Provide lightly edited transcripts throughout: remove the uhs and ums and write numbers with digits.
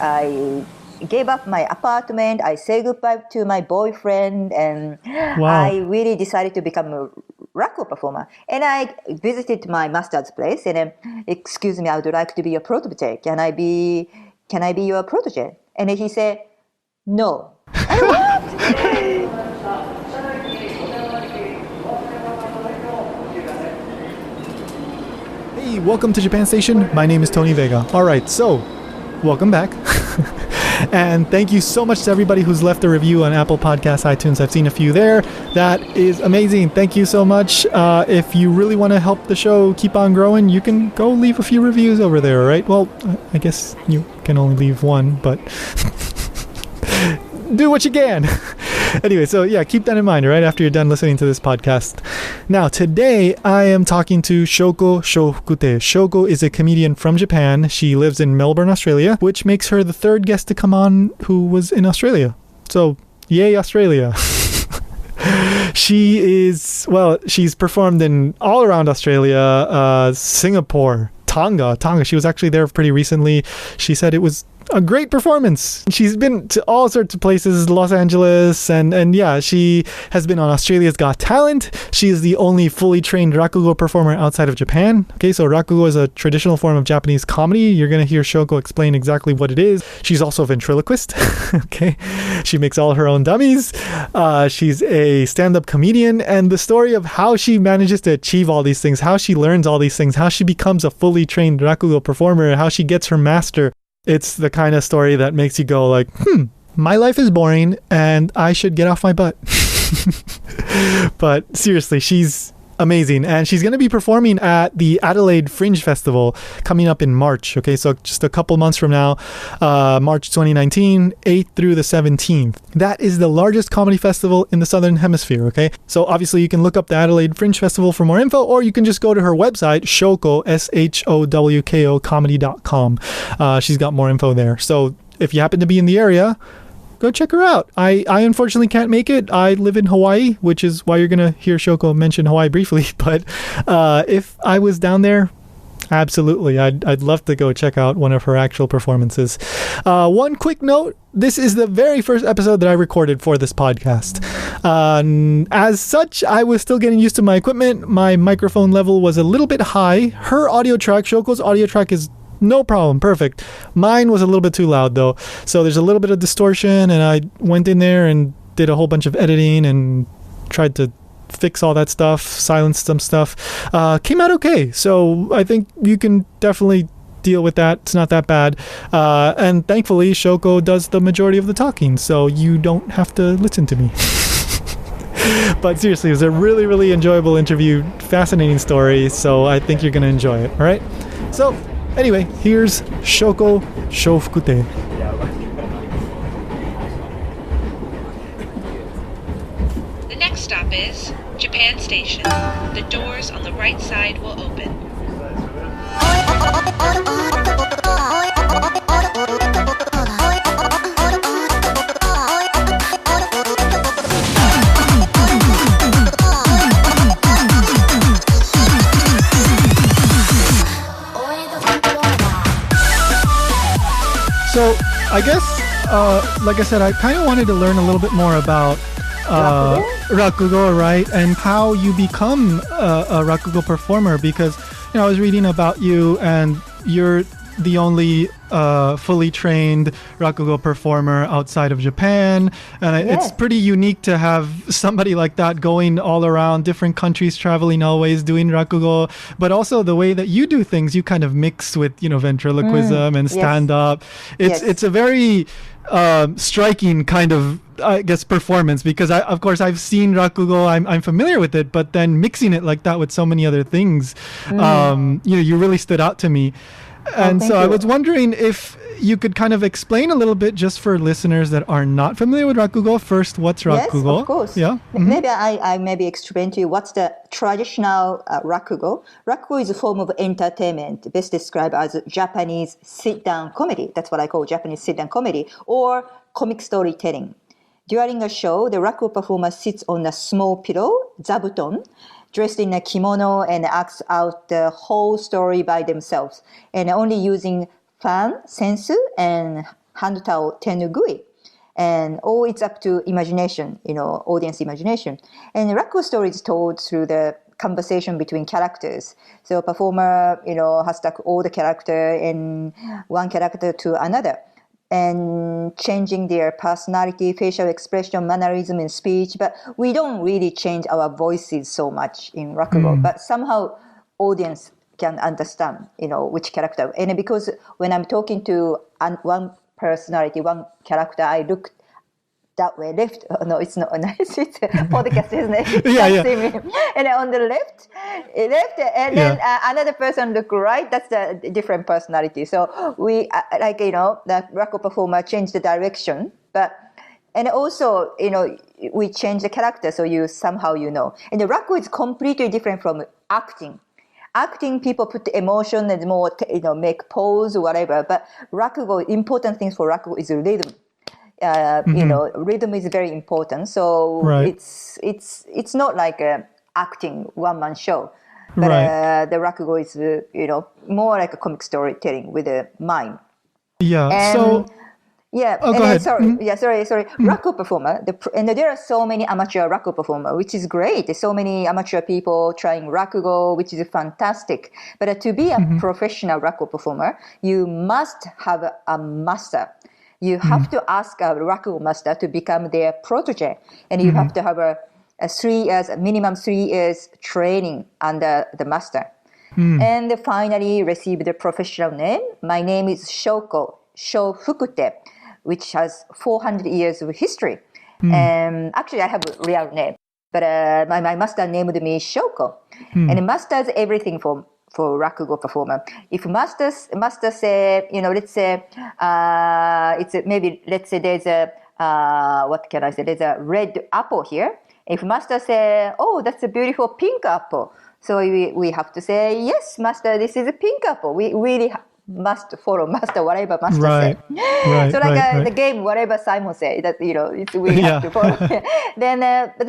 I gave up my apartment. I said goodbye to my boyfriend, and Wow. I really decided to become a Rakugo performer. And I visited my master's place, and excuse me, I would like to be your protege. Can I be your protege? And he said, no. And what? Hey, welcome to Japan Station. My name is Tony Vega. All right, so welcome back. And thank you so much to everybody who's left a review on Apple Podcasts, iTunes. I've seen a few there. That is amazing. Thank you so much. If you really want to help the show keep on growing, you can go leave a few reviews over there, right? Well, I guess you can only leave one, but do what you can. Anyway, so yeah, keep that in mind, right, after you're done listening to this podcast. Now, today I am talking to Showko Showfukutei. Showko is a comedian from Japan. She lives in Melbourne, Australia, which makes her the third guest to come on who was in Australia. So, yay, Australia. She's performed in all around Australia, Singapore, Tonga. She was actually there pretty recently. She said it was a great performance. She's been to all sorts of places, Los Angeles, and yeah, she has been on Australia's Got Talent. She is the only fully trained Rakugo performer outside of Japan. Okay, so Rakugo is a traditional form of Japanese comedy. You're going to hear Showko explain exactly what it is. She's also a ventriloquist. Okay, she makes all her own dummies. She's a stand-up comedian, and the story of how she manages to achieve all these things, how she learns all these things, how she becomes a fully trained Rakugo performer, how she gets her master. It's the kind of story that makes you go like, my life is boring and I should get off my butt. But seriously, she's amazing. And she's going to be performing at the Adelaide Fringe Festival coming up in March. Okay, so just a couple months from now, March 2019, 8th through the 17th. That is the largest comedy festival in the Southern Hemisphere, okay? So obviously you can look up the Adelaide Fringe Festival for more info, or you can just go to her website, Showko, Showko, comedy.com. She's got more info there. So if you happen to be in the area, go check her out. I unfortunately can't make it. I live in Hawaii, which is why you're going to hear Showko mention Hawaii briefly. But if I was down there, absolutely, I'd love to go check out one of her actual performances. One quick note, this is the very first episode that I recorded for this podcast. As such, I was still getting used to my equipment. My microphone level was a little bit high. Her audio track, Showko's audio track, is no problem, perfect. Mine was a little bit too loud though, so there's a little bit of distortion, and I went in there and did a whole bunch of editing and tried to fix all that stuff, silence some stuff. Came out okay, so I think you can definitely deal with that. It's not that bad. And thankfully, Showko does the majority of the talking, so you don't have to listen to me. But seriously, it was a really, really enjoyable interview, fascinating story, so I think you're going to enjoy it, all right? So anyway, here's Showko Showfukutei. The next stop is Japan Station. The doors on the right side will open. So I guess, like I said, I kind of wanted to learn a little bit more about Rakugo, right? And how you become a Rakugo performer, because, I was reading about you, and you're the only fully trained Rakugo performer outside of Japan, and it's pretty unique to have somebody like that going all around different countries, traveling always, doing Rakugo, but also the way that you do things, you kind of mix with ventriloquism and stand up. It's a very striking kind of, I guess, performance, because of course I've seen Rakugo, I'm familiar with it, but then mixing it like that with so many other things, you really stood out to me. And so I was wondering if you could kind of explain a little bit, just for listeners that are not familiar with Rakugo. First, what's Rakugo? Yes, of course. Yeah. Maybe I maybe explain to you what's the traditional Rakugo. Rakugo is a form of entertainment, best described as Japanese sit-down comedy. That's what I call Japanese sit-down comedy, or comic storytelling. During a show, the Rakugo performer sits on a small pillow, zabuton, dressed in a kimono, and acts out the whole story by themselves, and only using fan, sensu, and Hantao Tenugui. And all it's up to imagination, audience imagination. And Rakugo story is told through the conversation between characters. So performer, has to all the character in one character to another, and changing their personality, facial expression, mannerism, and speech. But we don't really change our voices so much in Rakugo. But somehow audience can understand, which character. And because when I'm talking to one personality, one character, I look that way, left. Oh, no, it's not nice. It's a podcast, isn't it? And on the left, and then another person look right. That's the different personality. So we, the Rakugo performer changed the direction, and also, we change the character, so you somehow And the Rakugo is completely different from acting. Acting, people put the emotion and more, make pose or whatever. But Rakugo, important things for Rakugo is rhythm. Rhythm is very important. So it's not like a acting one-man show, but the Rakugo is more like a comic storytelling with a mime. Yeah. And, go ahead. Sorry. Rakugo performer, and there are so many amateur Rakugo performer, which is great. There's so many amateur people trying Rakugo, which is fantastic. But to be a professional Rakugo performer, you must have a master. You have to ask a Rakugo master to become their protege, and you have to have a minimum 3 years training under the master, and finally receive the professional name. My name is Showko Showfukutei, which has 400 years of history. Actually, I have a real name, but my master named me Showko. And masters everything for Rakugo performer. If master say, let's say, let's say there's what can I say? There's a red apple here. If master say, oh, that's a beautiful pink apple. So we have to say, yes, master, this is a pink apple. We really must follow master, whatever master say. So the game, whatever Simon say, that, we have to follow. Then, but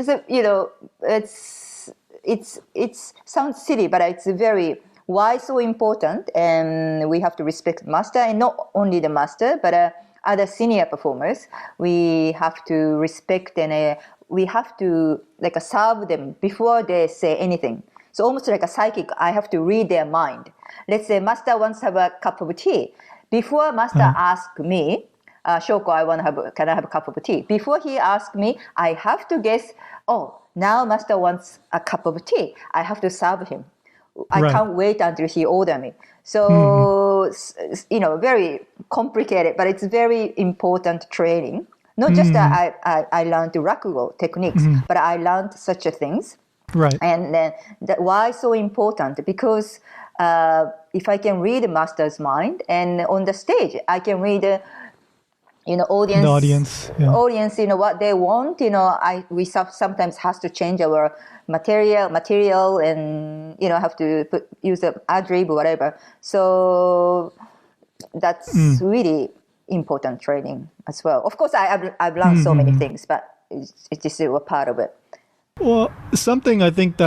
it's sounds silly, but it's very, why so important? And we have to respect master, and not only the master, but other senior performers. We have to respect, and we have to serve them before they say anything. So almost like a psychic, I have to read their mind. Let's say master wants to have a cup of tea. Before master asks me, Showko, can I have a cup of tea? Before he asks me, I have to guess, oh, now master wants a cup of tea. I have to serve him. I can't wait until he orders me. So, very complicated, but it's very important training. Not just that I learned Rakugo techniques, but I learned such things. Right. And then why so important? Because if I can read the master's mind, and on the stage, I can read audience, what they want. We sometimes has to change our material, and have to use an ad-lib or whatever. So that's really important training as well. Of course, I've learned so many things, but it's just a part of it. Well, something I think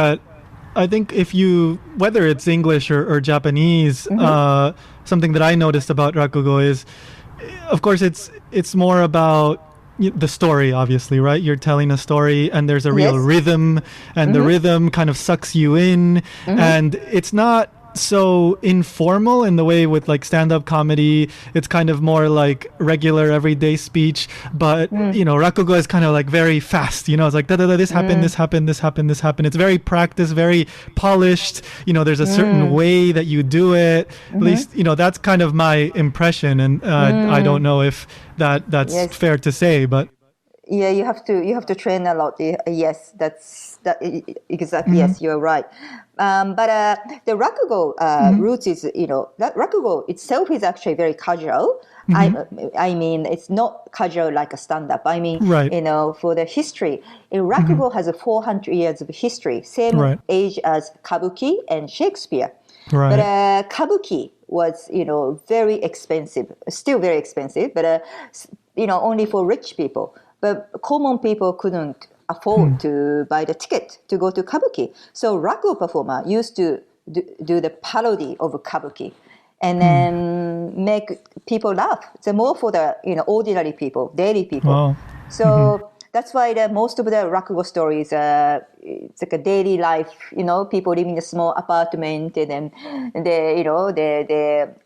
if you, whether it's English or Japanese, something that I noticed about Rakugo is, of course, it's more about the story, obviously, right? You're telling a story, and there's a real rhythm, and the rhythm kind of sucks you in, and it's not so informal in the way with stand-up comedy. It's kind of more like regular everyday speech, but Rakugo is kind of very fast. It's like this happened, this happened, this happened, this happened. It's very practiced, very polished. There's a certain way that you do it. At least that's kind of my impression, and I don't know if that's fair to say, but yeah, you have to train a lot. Yes, exactly. Yes, you're right. But the Rakugo roots is, that Rakugo itself is actually very casual. I mean, it's not casual like a stand-up. I mean, for the history, Rakugo has 400 years of history, same age as Kabuki and Shakespeare. But Kabuki was, very expensive, still very expensive, but, only for rich people. But common people couldn't afford to buy the ticket to go to Kabuki. So Rakugo performer used to do the parody of Kabuki, and then make people laugh. It's more for the ordinary people, daily people. Wow. So that's why most of the Rakugo stories, it's like a daily life. People live in a small apartment, and then they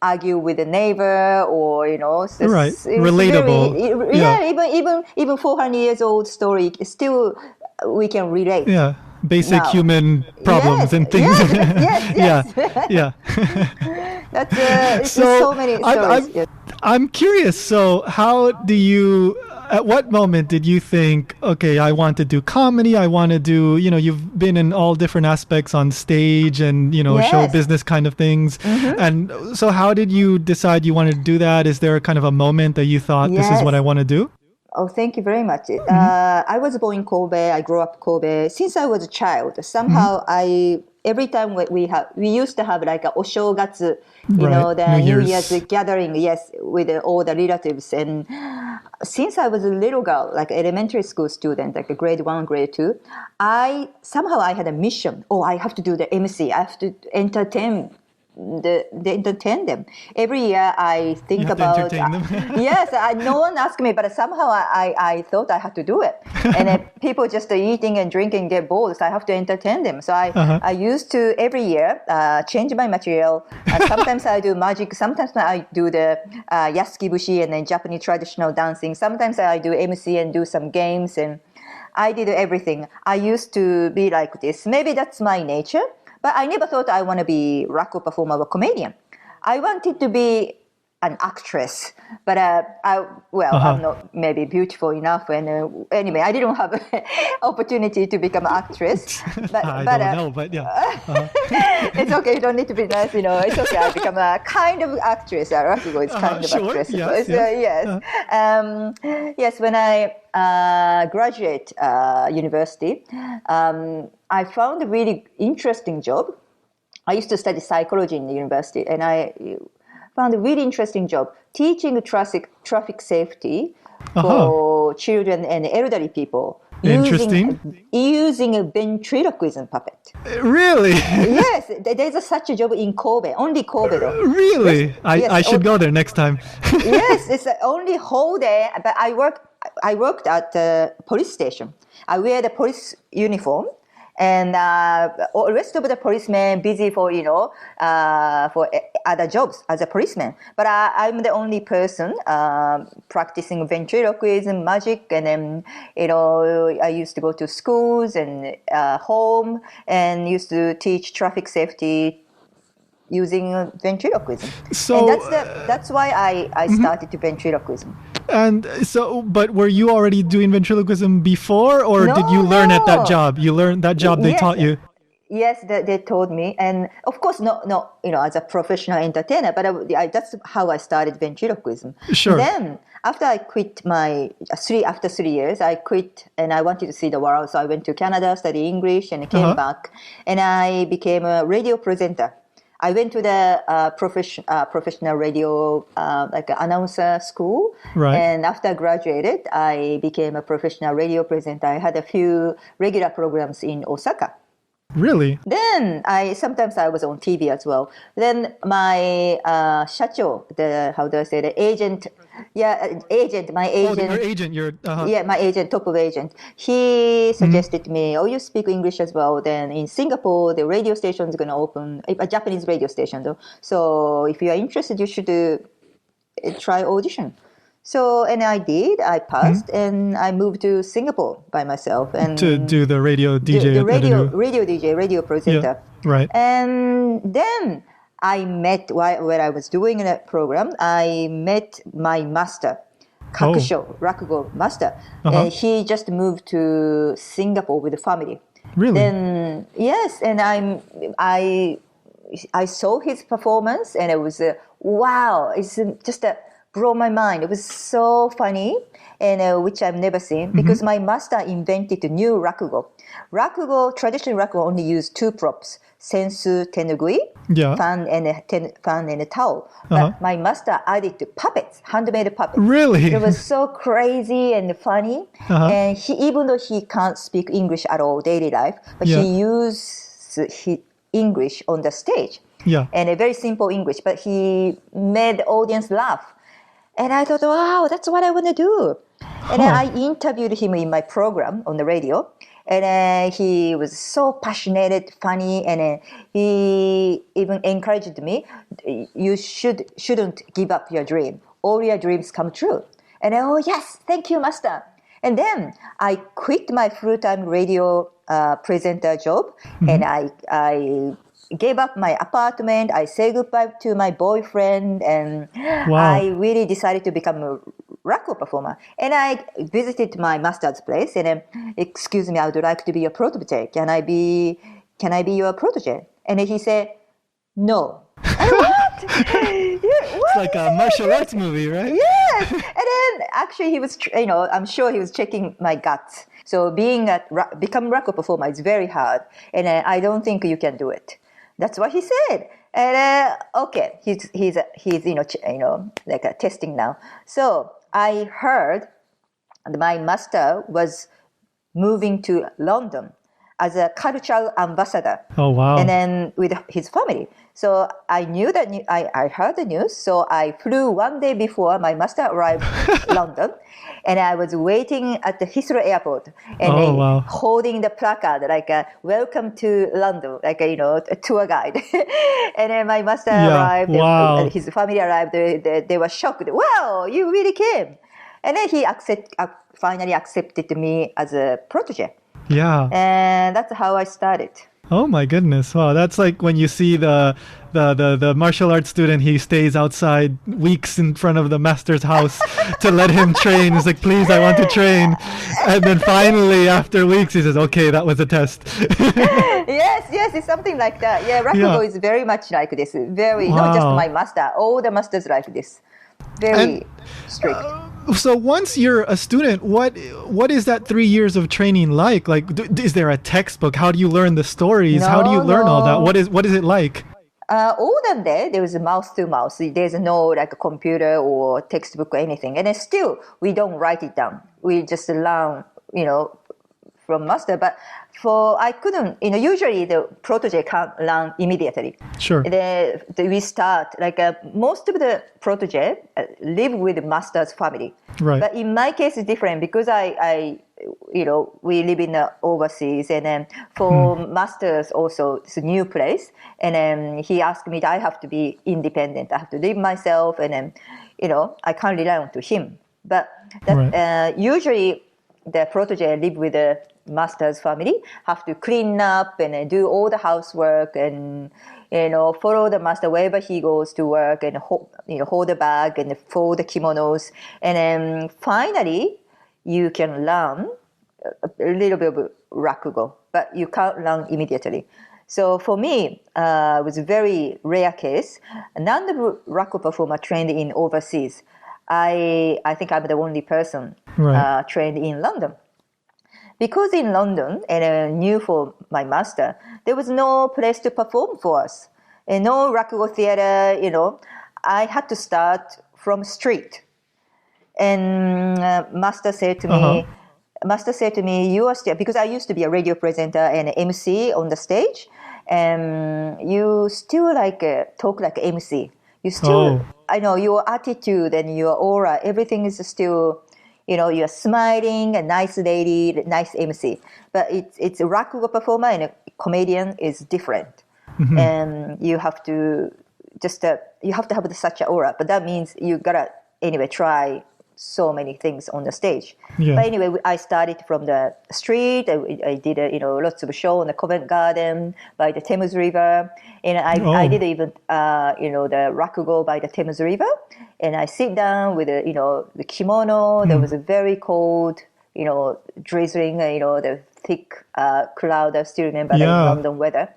argue with the neighbor, or Right. it's Relatable. Even 400 years old story, still we can relate. Yeah. Basic Now. human problems and things. Yes. Yeah. That's it's just so many stories. Yes. I'm curious. So, how do you? At what moment did you think, okay, I want to do comedy? I want to do, you've been in all different aspects on stage and, show Yes. business kind of things. And so how did you decide you wanted to do that? Is there kind of a moment that you thought, this is Yes. what I want to do? Oh, thank you very much. I was born in Kobe. I grew up in Kobe. Since I was a child, somehow every time we used to have like a oshogatsu, Right. the New New Year's. Year's gathering, yes, with all the relatives. And since I was a little girl, like elementary school student, like a grade 1, grade 2, I had a mission. Oh, I have to do the MC. I have to entertain them. Every year I think You have to about entertain them. yes, no one asked me, but somehow I thought I had to do it. And people just eating and drinking get bored, so I have to entertain them. So I used to every year change my material. Sometimes I do magic, sometimes I do the yasukibushi and then Japanese traditional dancing. Sometimes I do MC and do some games, and I did everything. I used to be like this. Maybe that's my nature. But I never thought I want to be Rakugo performer or comedian. I wanted to be an actress, but I'm not maybe beautiful enough. And anyway, I didn't have an opportunity to become an actress. But, I don't know, but yeah. it's okay. You don't need to be nice. It's okay. I become a kind of actress. Rakugo is kind of Sure. actress. Yes, Yes. Yes. When I graduate university, I found a really interesting job. I used to study psychology in the university, and I found a really interesting job teaching traffic safety for children and elderly people. Interesting. Using a ventriloquism puppet. Really? Yes, there's such a job in Kobe, only Kobe though. Really? Yes, I should go there next time. Yes, it's only whole day, but I worked at the police station. I wear the police uniform, and the rest of the policemen busy for for other jobs as a policeman. But I'm the only person practicing ventriloquism, magic, and then I used to go to schools and home and used to teach traffic safety using ventriloquism. So, and that's why I started to ventriloquism. And so, but were you already doing ventriloquism before, or did you learn at that job? You learned that job they taught you? Yes, they told me. And of course, not as a professional entertainer, but that's how I started ventriloquism. Sure. Then, after I quit after 3 years, I quit and I wanted to see the world. So I went to Canada, studied English, and came back. And I became a radio presenter. I went to the professional radio, like announcer school. Right. And after I graduated, I became a professional radio presenter. I had a few regular programs in Osaka. Really? Then sometimes I was on TV as well. Then my shacho, the agent. Yeah, agent. My agent. Oh, your agent. Yeah, my agent, top of agent. He suggested to me, you speak English as well. Then in Singapore, the radio station is going to open, a Japanese radio station though. So if you are interested, you should try audition. So, and I did, I passed, and I moved to Singapore by myself. And to do the radio DJ. The radio DJ, radio presenter. Yeah, right. And then I met, when I was doing that program, I met my master, Rakugo master. And he just moved to Singapore with the family. Really? Then, yes, and I saw his performance, and it was, wow, it's just blow my mind. It was so funny, and which I've never seen, because my master invented a new Rakugo. Traditional Rakugo only used 2 props, sensu tenugui, fan and a towel. But my master added puppets, handmade puppets. Really? It was so crazy and funny. And even though he can't speak English at all, daily life, but he used his English on the stage. Yeah. And a very simple English, but he made the audience laugh. And I thought, wow, that's what I want to do. And then Huh. I interviewed him in my program on the radio. And he was so passionate, funny, and he even encouraged me, you shouldn't give up your dream. All your dreams come true. And oh, yes, thank you, master. And then I quit my full-time radio presenter job, and I gave up my apartment. I said goodbye to my boyfriend, and Wow. I really decided to become a Rakugo performer. And I visited my master's place, and excuse me, I would like to be your protege. Can I be your protege? And he said, no. And what? It's like a martial arts movie, right? Yes. And then actually he was, I'm sure he was checking my guts. So become Rakugo performer is very hard, and I don't think you can do it. That's what he said. And okay, he's like a testing now. So I heard my master was moving to London as a cultural ambassador. Oh, wow. And then with his family. So I knew that I heard the news. So I flew one day before my master arrived in London, and I was waiting at the Heathrow airport and wow. holding the placard like "Welcome to London," like a tour guide. And then my master arrived. Wow. And his family arrived. They were shocked. Wow, you really came! And then he finally accepted me as a protege. Yeah. And that's how I started. Oh my goodness. Wow. That's like when you see the martial arts student, he stays outside weeks in front of the master's house to let him train. He's like, please, I want to train. And then finally, after weeks, he says, okay, that was a test. Yes, it's something like that. Yeah, Rakugo is very much like this. Very, not just my master, all the masters like this. Very strict. So once you're a student, what is that 3 years of training like? Like, is there a textbook? How do you learn the stories? How do you learn all that? What is it like? Olden day, there was a mouth to mouth. There's no like a computer or textbook or anything. And then still, we don't write it down. We just learn, from master. But I couldn't, usually the protege can't learn immediately. Sure. We start, like most of the protege live with the master's family. Right. But in my case, it's different because we live in overseas, and then for masters also, it's a new place. And then he asked me that I have to be independent. I have to live myself, and then, I can't rely on to him. But usually the protege live with the master's family, have to clean up and do all the housework and follow the master wherever he goes to work, and hold the bag and fold the kimonos, and then finally you can learn a little bit of Rakugo, but you can't learn immediately. So for me, it was a very rare case. None of the Rakugo performer trained in overseas. I think I'm the only person trained in London. Because in London, and new for my master, there was no place to perform for us. And no Rakugo theater, I had to start from street. And master said to me, you are still, because I used to be a radio presenter and MC on the stage, and you still talk like MC. You still, I know your attitude and your aura, everything is still, you're smiling, a nice lady, nice MC. But it's a Rakugo performer and a comedian is different. Mm-hmm. And you have to have such an aura. But that means you gotta, try so many things on the stage. Yeah. But anyway, I started from the street. I did lots of show on the Covent Garden by the Thames River, and I did even the Rakugo by the Thames River. And I sit down with the kimono. There was a very cold, drizzling, the thick cloud. I still remember the London weather.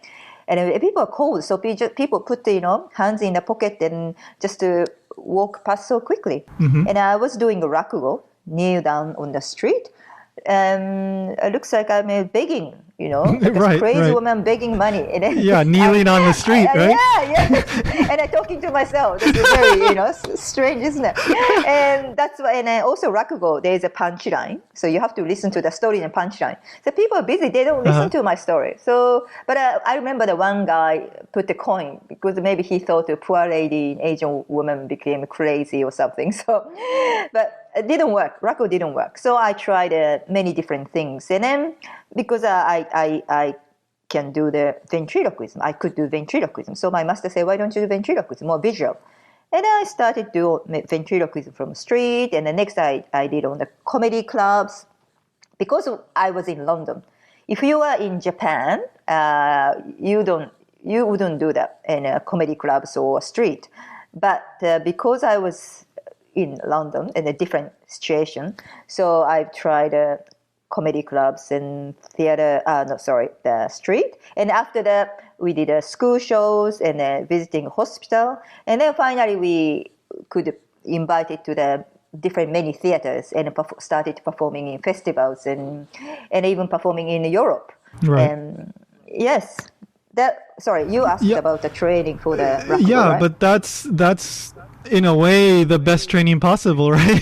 And people are cold, so people put hands in the pocket and just to walk past so quickly. Mm-hmm. And I was doing a Rakugo, kneel down on the street. It looks like I'm begging, like a Right, crazy right. woman begging money. And then Yeah, kneeling on the street, right? Yeah. And I'm talking to myself. That's very, strange, isn't it? And that's why. And then also Rakugo, there is a punchline, so you have to listen to the story and punchline. So people are busy; they don't listen to my story. So, but I remember the one guy put the coin because maybe he thought a poor lady, Asian woman, became crazy or something. So, but it didn't work. Rakugo didn't work. So I tried many different things, and then because I can do the ventriloquism, I could do ventriloquism. So my master said, "Why don't you do ventriloquism, more visual?" And I started to do ventriloquism from the street, and the next I did on the comedy clubs because I was in London. If you are in Japan, you wouldn't do that in comedy clubs or street. But because I was in London in a different situation, so I've tried comedy clubs and theater. The street. And after that, we did school shows and visiting hospital. And then finally, we could invite it to the different many theaters and started performing in festivals and even performing in Europe. Right. And yes, sorry, you asked about the training for the Rakugo, Yeah, right? but that's in a way the best training possible, right?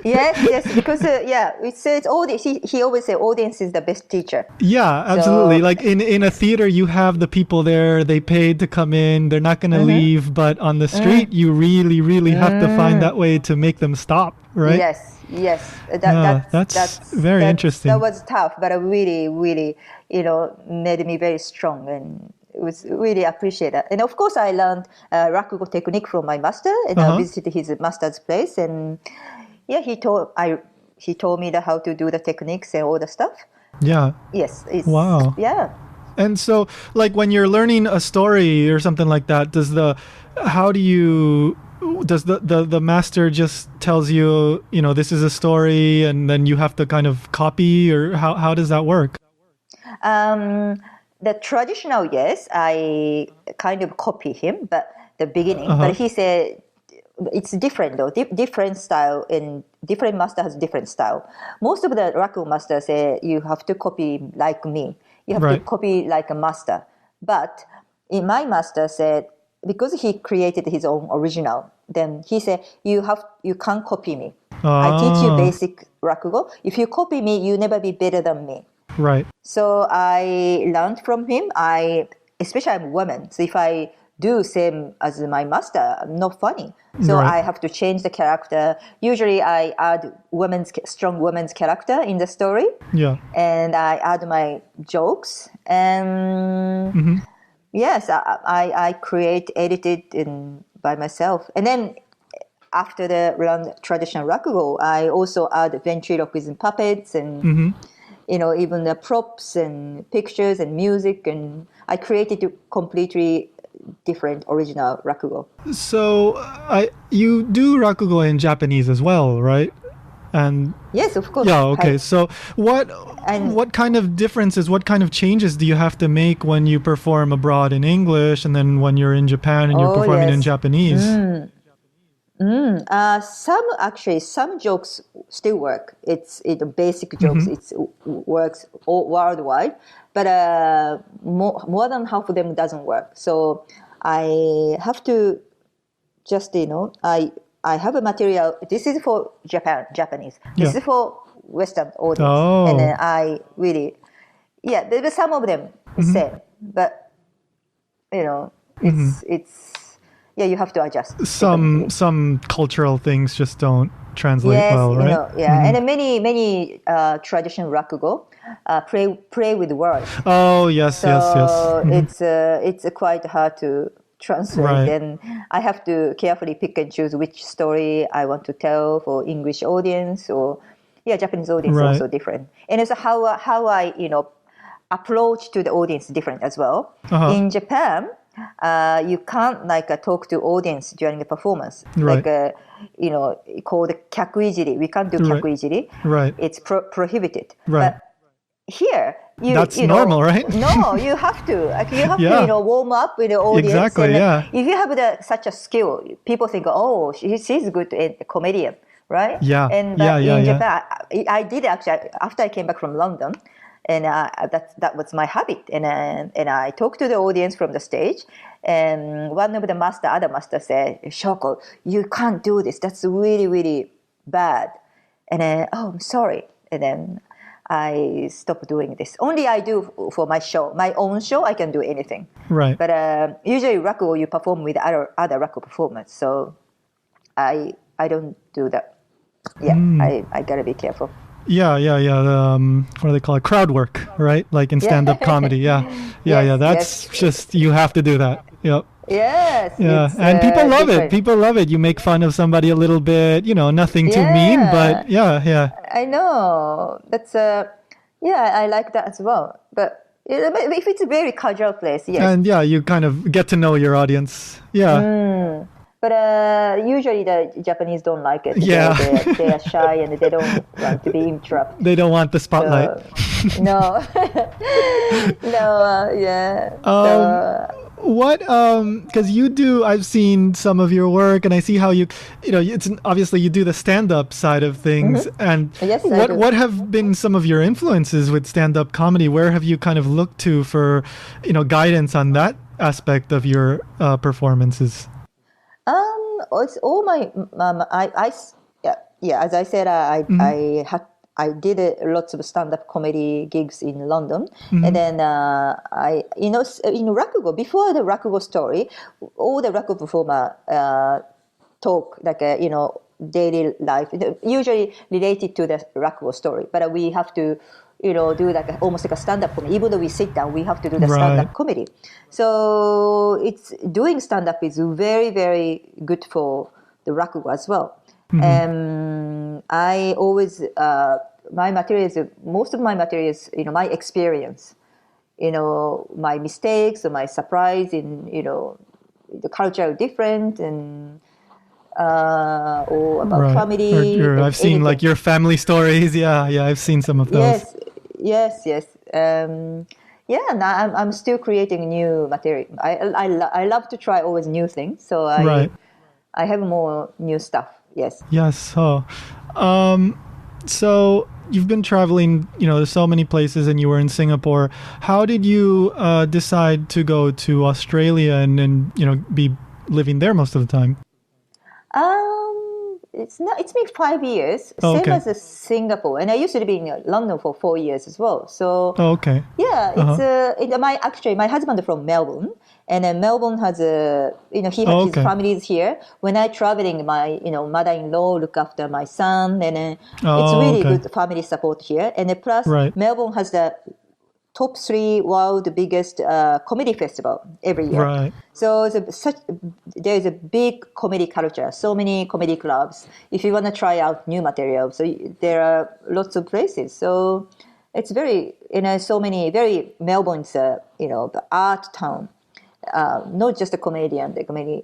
Yes, because it says audience. He always say audience is the best teacher. Yeah, absolutely. So, Like in a theater, you have the people there, they paid to come in, they're not going to leave. But on the street, you really, really have to find that way to make them stop, right? Yes. That's very interesting. That was tough, but really, really, made me very strong, and it was really appreciated. And of course, I learned Rakugo technique from my master, and I visited his master's place, and he told me how to do the techniques and all the stuff. Yeah. Yes. Wow. Yeah. And so, like when you're learning a story or something like that, does the master just tells you, this is a story, and then you have to kind of copy, or how does that work? The traditional, yes, I kind of copy him, but the beginning. But he said it's different though, different style, and different master has different style. Most of the Rakugo masters say you have to copy like me. You have to copy like a master. But in my master said, because he created his own original, then he said, you can't copy me. I teach you basic Rakugo. If you copy me, you never be better than me. Right. So I learned from him. Especially I'm a woman. So if I do same as my master, I'm not funny. So I have to change the character. Usually I add strong woman's character in the story. Yeah. And I add my jokes. And yes, I edited by myself. And then after the traditional Rakugo, I also add ventriloquism puppets and even the props and pictures and music. And I created a completely different original Rakugo. So you do Rakugo in Japanese as well, right? And yes, of course. Yeah, okay. So what kind of differences, what kind of changes do you have to make when you perform abroad in English and then when you're in Japan and you're performing in Japanese? Some jokes still work. It's basic jokes. It works worldwide, but more than half of them doesn't work. So I have to just I have a material. This is for Japanese. This is for Western audience, and then I really There some of them the same, but it's. Yeah, you have to adjust. Some cultural things just don't translate well, right? And many traditional Rakugo play with words. Oh yes. So it's quite hard to translate, and I have to carefully pick and choose which story I want to tell for English audience or Japanese audience also different, and also how I approach to the audience different as well. In Japan. You can't talk to audience during the performance, called kyakuijiri. We can't do kyakuijiri. Right. It's prohibited. Right. But here, that's normal, right? No, you have to. You have to, warm up with the audience. Exactly. And if you have such a skill, people think, oh, she's good at comedian. right? Yeah. And Yeah, but yeah, in yeah. Japan, I did actually after I came back from London, and that was my habit. And I talked to the audience from the stage, and one of the other master said, "Shoko, you can't do this. That's really, really bad." And then, oh, I'm sorry. And then I stopped doing this. Only I do for my show, my own show. I can do anything. Right. But usually Rakugo, you perform with other Rakugo performers. So I don't do that. Yeah, I gotta be careful. Yeah, yeah, yeah. What do they call it? Crowd work, right? Like in Yeah. stand-up comedy. Yeah, yeah, Yes, yeah. That's yes. just you have to do that. Yep. Yes. Yeah, It's and people love it. different. People love it. You make fun of somebody a little bit, nothing too mean, Yeah, but yeah, yeah, I know. That's yeah, I like that as well. But if it's a very casual place, yes. and yeah, you kind of get to know your audience. Yeah, But usually the Japanese don't like it. Yeah. They are shy and they don't want to be interrupted. they don't want the spotlight. No, no, yeah. What because you do, I've seen some of your work and I see how it's obviously you do the stand-up side of things, and Yes, I do. what have been some of your influences with stand-up comedy? Where have you kind of looked to for guidance on that aspect of your performances? It's all my yeah. As I said, I did lots of stand-up comedy gigs in London, and then in Rakugo, before the Rakugo story, all the Rakugo performer talk like daily life, usually related to the Rakugo story, but we have to do like almost like a stand-up comedy. Even though we sit down, we have to do the stand-up Right. comedy. So doing stand-up is very, very good for the Rakugo as well. I always my materials, most of my materials, my experience, my mistakes or my surprise in the culture different and or about Right. family. I've seen anything. like your family stories. Yeah, yeah, I've seen some of those. Yes. Yeah, and I'm still creating new material. I love to try always new things. So Right. I have more new stuff. Yes. Yes. Oh. So you've been traveling, to so many places, and you were in Singapore. How did you decide to go to Australia and be living there most of the time? It's been 5 years, Oh, same okay. as Singapore, and I used to be in London for 4 years as well. So Oh, okay. yeah, it's my husband from Melbourne, and then Melbourne has he has his okay. family is here. When I traveling, my mother-in-law look after my son, and it's Oh, really okay. good family support here. And then plus Right. Melbourne has the top 3 world biggest comedy festival every year. Right. So there's a big comedy culture, so many comedy clubs. If you want to try out new material, so there are lots of places. So it's very, so many, very Melbourne's, the art town. Not just a comedian, the comedy,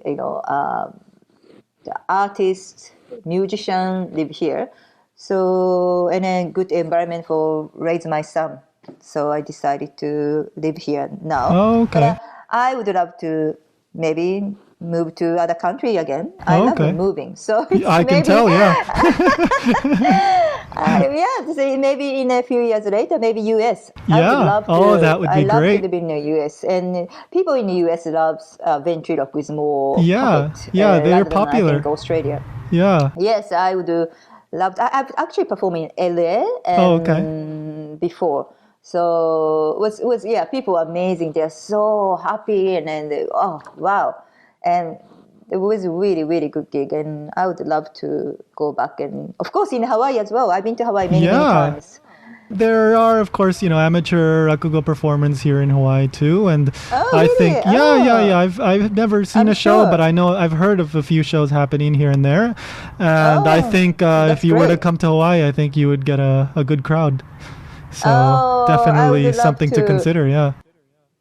the artists, musician live here. So, and then good environment for raise my son. So I decided to live here now. Oh, okay. But I would love to maybe move to other country again. I Oh, love okay. moving. So it's I can maybe, tell, yeah. so maybe in a few years later, maybe US. I Yeah. would love to. Oh, that would be I love great. to live in the US, and people in the US loves ventriloquism more. Yeah. puppet, Yeah, they're rather than, I popular. think, Australia. Yeah. Yes, I would love. I've actually performed in LA Oh, okay. before. So it was yeah, people were amazing. They're so happy, and then oh wow, and it was a really, really good gig, and I would love to go back. And of course, in Hawaii as well. I've been to Hawaii many Yeah. times. There are, of course, amateur Rakugo performance here in Hawaii too, and Oh, I really? think, yeah. I've never seen I'm a show, sure. but I've heard of a few shows happening here and there, and I Oh, think if that's you were to great. come to Hawaii, I think you would get a good crowd. So Oh, I definitely would love something to to. consider. Yeah.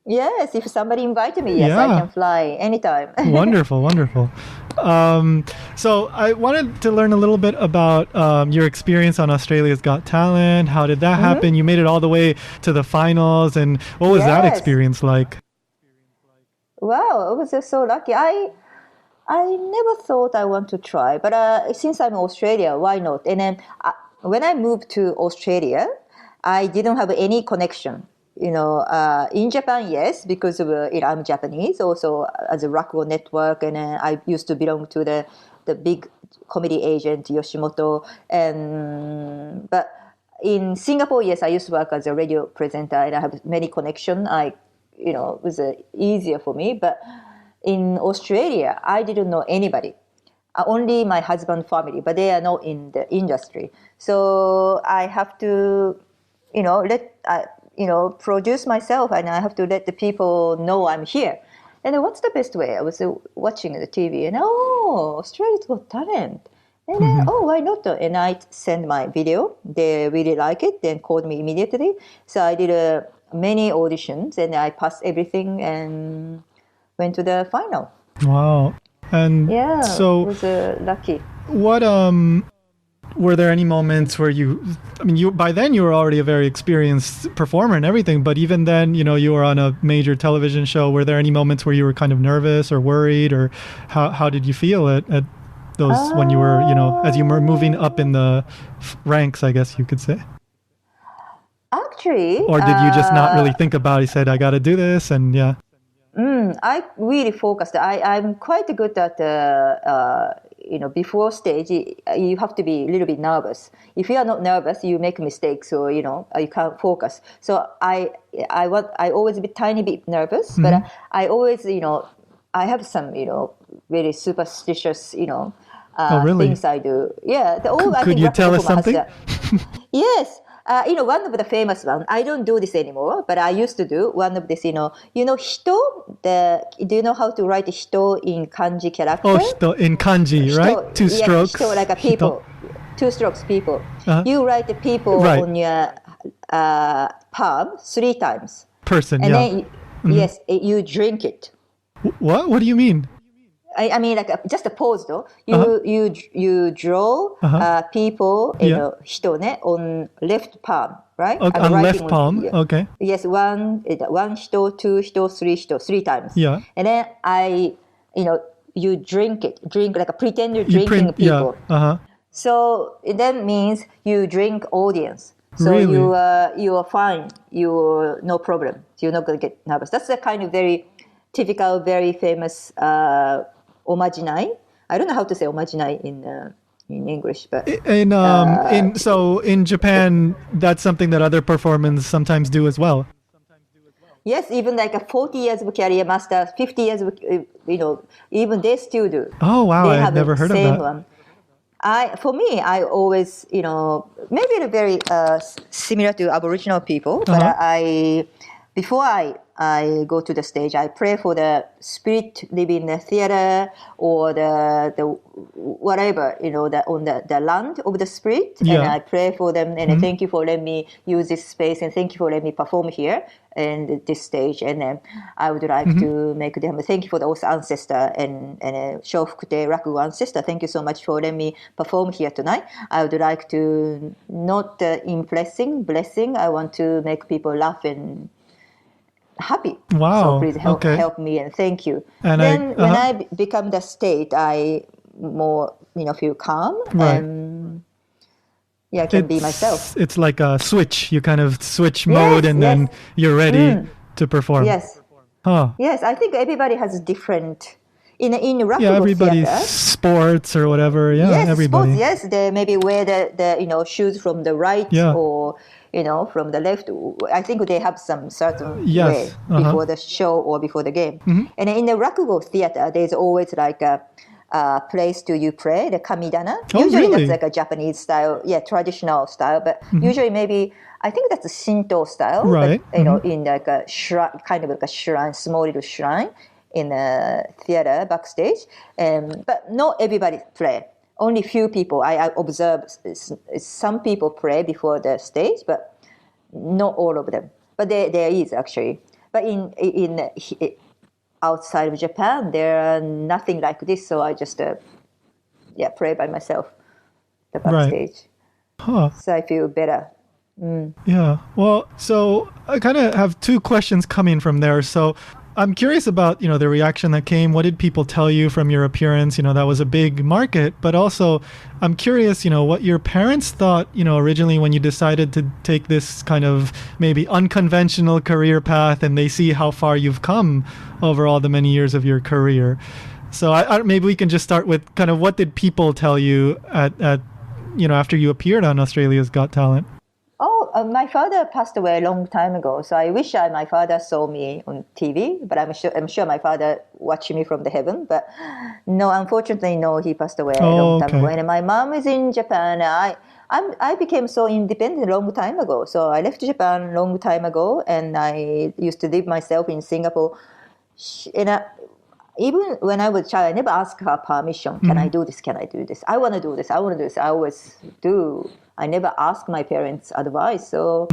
Yes, if somebody invited me, yes, I Yeah. can fly anytime. Wonderful, wonderful. So I wanted to learn a little bit about your experience on Australia's Got Talent. How did that happen? You made it all the way to the finals, and what was that Yes. experience like? Wow, I was just so lucky. I never thought I want to try, but since I'm in Australia, why not? And then when I moved to Australia, I didn't have any connection. In Japan, yes, because of I'm Japanese, also as a Rakugo network, and I used to belong to the big comedy agent Yoshimoto, but in Singapore, yes, I used to work as a radio presenter, and I have many connections. It was easier for me, but in Australia, I didn't know anybody. Only my husband's family, but they are not in the industry. So I have to, produce myself, and I have to let the people know I'm here. And then what's the best way? I was watching the TV, and Australia's Got Talent. And then, why not? And I send my video. They really like it, then called me immediately. So I did many auditions, and I passed everything and went to the final. Wow. And so it was lucky. What were there any moments where you by then you were already a very experienced performer and everything, but even then, you were on a major television show. Were there any moments where you were kind of nervous or worried, or how did you feel at those when you were, as you were moving up in the ranks, I guess you could say? Actually, or did you just not really think about it? You said, I got to do this, and yeah. I really focused. I'm quite good at before stage. You have to be a little bit nervous. If you are not nervous, you make mistakes, or you can't focus. So I always a bit tiny bit nervous, but I always I have some very superstitious really? things I do. Yeah. Could you tell us something? Yes. One of the famous ones, I don't do this anymore, but I used to do one of this, hito, do you know how to write hito in kanji character? Oh, hito in kanji, right? Hito, 2 strokes. Hito, like a people. Hito. 2 strokes, people. You write the people on your palm 3 times. Person, and then, yes, you drink it. What? What do you mean? I mean, just a pause, though. You draw people, hito on left palm, right? Okay, on left palm, okay. Yes, one hito, 2 hito, 3 hito, 3 times. Yeah. And then you drink like a pretend you're drinking people. Yeah. So that means you drink audience. So really? you are fine. You're no problem. You're not going to get nervous. That's a kind of very typical, very famous omajinai. I don't know how to say omajinai in English, but so in Japan, that's something that other performers sometimes do as well. Yes, even like a 40 years of career master, 50 years of, even they still do. Oh wow, I've never heard of that. One. For me, I always, maybe very similar to Aboriginal people, but before I go to the stage, I pray for the spirit living in the theater or the whatever, on the land of the spirit. Yeah. And I pray for them, and thank you for letting me use this space, and thank you for letting me perform here and this stage. And then I would like to make them thank you for the also ancestor and Showfukutei Rakugo ancestor. Thank you so much for letting me perform here tonight. I would like to not in blessing. I want to make people laugh and happy. Wow. So please help me and thank you. And then when I become the state, I more feel calm. Right. And I can be myself. It's like a switch. You kind of switch mode, and then you're ready to perform. Yes. Huh. Yes, I think everybody has a different in Rakugo everybody's theater, sports or whatever. Yeah, yes, everybody. Sports, yes, they maybe wear the shoes from the right or from the left. I think they have some certain way before the show or before the game. And in the Rakugo theater, there's always like a place you pray, the kamidana. Oh, usually really? that's like a Japanese style, traditional style, but usually maybe I think that's a Shinto style, right? But, in like a shrine, kind of like a shrine, small little shrine in a theater backstage. But not everybody pray. Only few people. I observe some people pray before the stage, but not all of them. But there is actually. But in outside of Japan, there are nothing like this. So I just pray by myself the backstage. Right. Huh. So I feel better. Yeah. Well, so I kind of have 2 questions coming from there. So I'm curious about, the reaction that came. What did people tell you from your appearance? That was a big market, but also I'm curious, what your parents thought, originally when you decided to take this kind of maybe unconventional career path, and they see how far you've come over all the many years of your career. So maybe we can just start with kind of what did people tell you at after you appeared on Australia's Got Talent? My father passed away a long time ago, so I wish my father saw me on TV, but I'm sure my father watched me from the heaven. But no, unfortunately, no, he passed away a long time ago. And my mom is in Japan. I became so independent a long time ago. So I left Japan a long time ago, and I used to live myself in Singapore. And even when I was a child, I never asked her permission. Can I do this? Can I do this? I want to do this. I want to do this. I always do. I never asked my parents' advice. So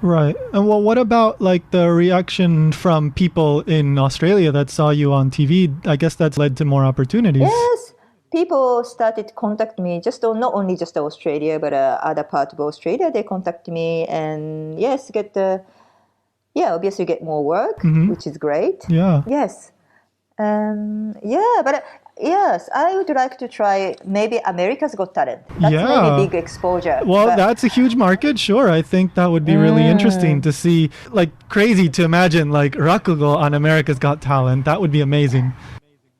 Right. And well, what about like the reaction from people in Australia that saw you on TV? I guess that's led to more opportunities. Yes. People started to contact me, not only just Australia, but other part of Australia. They contact me and obviously get more work, which is great. Yeah. Yes. Yes, I would like to try maybe America's Got Talent. That's maybe big exposure. Well, that's a huge market. Sure. I think that would be really interesting to see, like crazy to imagine like Rakugo on America's Got Talent. That would be amazing.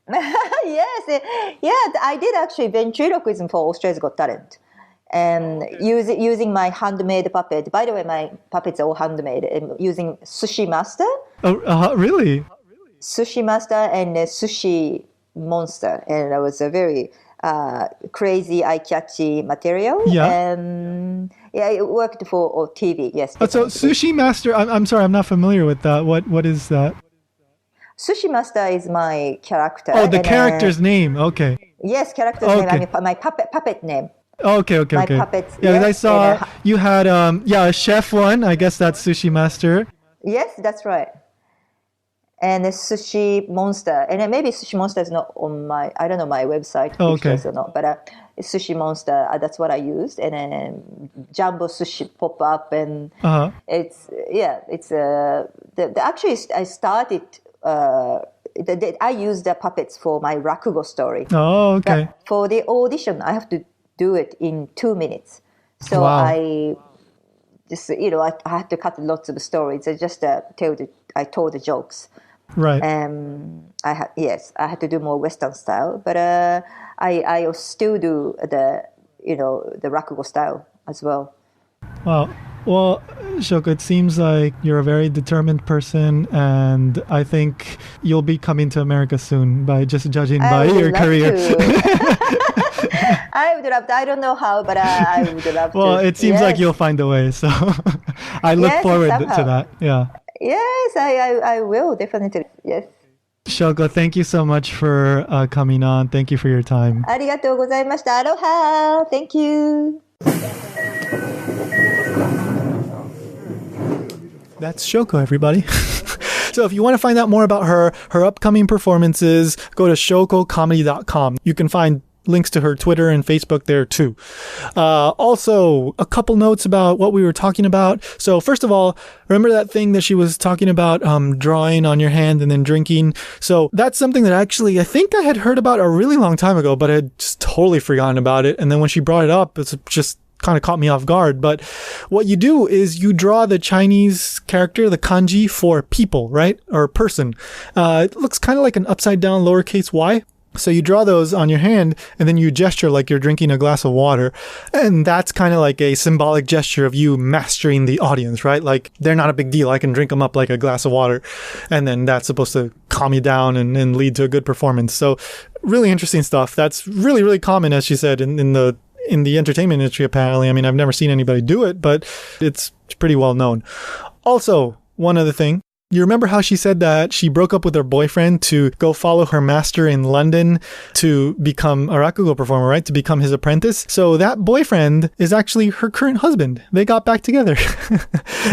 Yes. I did actually ventriloquism for Australia's Got Talent. And using my handmade puppet. By the way, my puppets are all handmade. And using Sushi Master. Oh, really? Sushi Master and Sushi Monster, and that was a very crazy, eye-catchy material. Yeah. And it worked for TV. Yes. So Sushi Master, I'm sorry, I'm not familiar with that. What is that? Sushi Master is my character. Oh, the character's name. Okay. Yes, character's name. I mean, my puppet name. Okay. My puppets. Yeah, yes, I saw you had a chef one. I guess that's Sushi Master. Yes, that's right. And a Sushi Monster. And maybe Sushi Monster is not on my website pictures or not, but it's Sushi Monster, that's what I used. And then Jumbo Sushi pop up, and actually I started, I used the puppets for my Rakugo story. Oh, okay. But for the audition, I have to do it in 2 minutes. So wow. I just, I had to cut lots of stories. I just I told the jokes. Right. I had to do more Western style, but I still do the Rakugo style as well. Wow. Well, Showko, it seems like you're a very determined person, and I think you'll be coming to America soon by just judging by your career. I would love to. I don't know how, but I would love to. Well, it seems like you'll find a way, so I look forward to that. Yeah. Yes, I will, definitely. Yes. Showko, thank you so much for coming on. Thank you for your time. ありがとうございました。Aloha. Thank you. That's Showko, everybody. So if you want to find out more about her upcoming performances, go to showkocomedy.com. You can find links to her Twitter and Facebook there too. Also, a couple notes about what we were talking about. So first of all, remember that thing that she was talking about, drawing on your hand and then drinking? So that's something that actually I think I had heard about a really long time ago, but I had just totally forgotten about it. And then when she brought it up, it's just kind of caught me off guard. But what you do is you draw the Chinese character, the kanji, for people, right? Or person. It looks kind of like an upside down lowercase y. So you draw those on your hand, and then you gesture like you're drinking a glass of water. And that's kind of like a symbolic gesture of you mastering the audience, right? Like, they're not a big deal. I can drink them up like a glass of water. And then that's supposed to calm you down and lead to a good performance. So really interesting stuff. That's really, really common, as she said, in the entertainment industry, apparently. I mean, I've never seen anybody do it, but it's pretty well known. Also, one other thing. You remember how she said that she broke up with her boyfriend to go follow her master in London to become a Rakugo performer, right? To become his apprentice. So that boyfriend is actually her current husband. They got back together.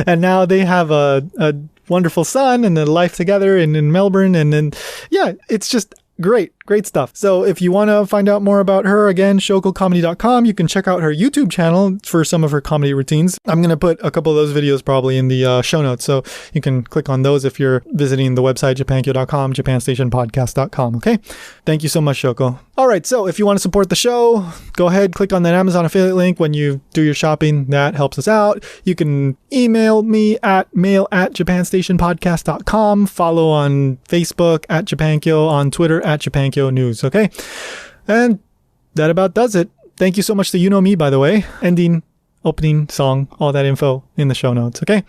And now they have a wonderful son and a life together in Melbourne. And then, yeah, it's just great Great stuff. So if you want to find out more about her, again, shokocomedy.com. You can check out her YouTube channel for some of her comedy routines. I'm going to put a couple of those videos probably in the show notes, so you can click on those if you're visiting the website japankyo.com, japanstationpodcast.com. Okay? Thank you so much, Showko. All right, so if you want to support the show, go ahead, click on that Amazon affiliate link when you do your shopping. That helps us out. You can email me at mail@japanstationpodcast.com. Follow on Facebook at Japankyo, on Twitter at Japankyo News. Okay? And that about does it. Thank you so much to You Know Me, by the way. Ending, opening, song, all that info in the show notes, okay?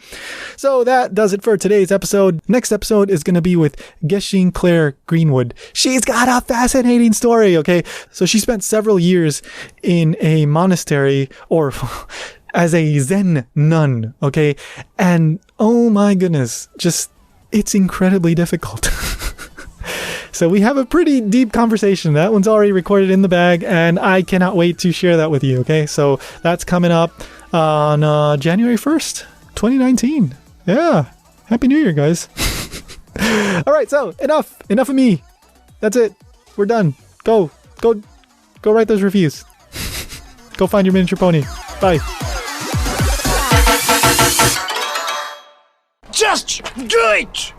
So that does it for today's episode. Next episode is going to be with Geshin Claire Greenwood. She's got a fascinating story, okay? So she spent several years in a monastery, or as a Zen nun, okay? And oh my goodness, just, it's incredibly difficult. So we have a pretty deep conversation. That one's already recorded in the bag, and I cannot wait to share that with you, okay? So that's coming up on January 1st, 2019. Yeah. Happy New Year, guys. All right, so enough of me. That's it. We're done. Go write those reviews. Go find your miniature pony. Bye. Just do it!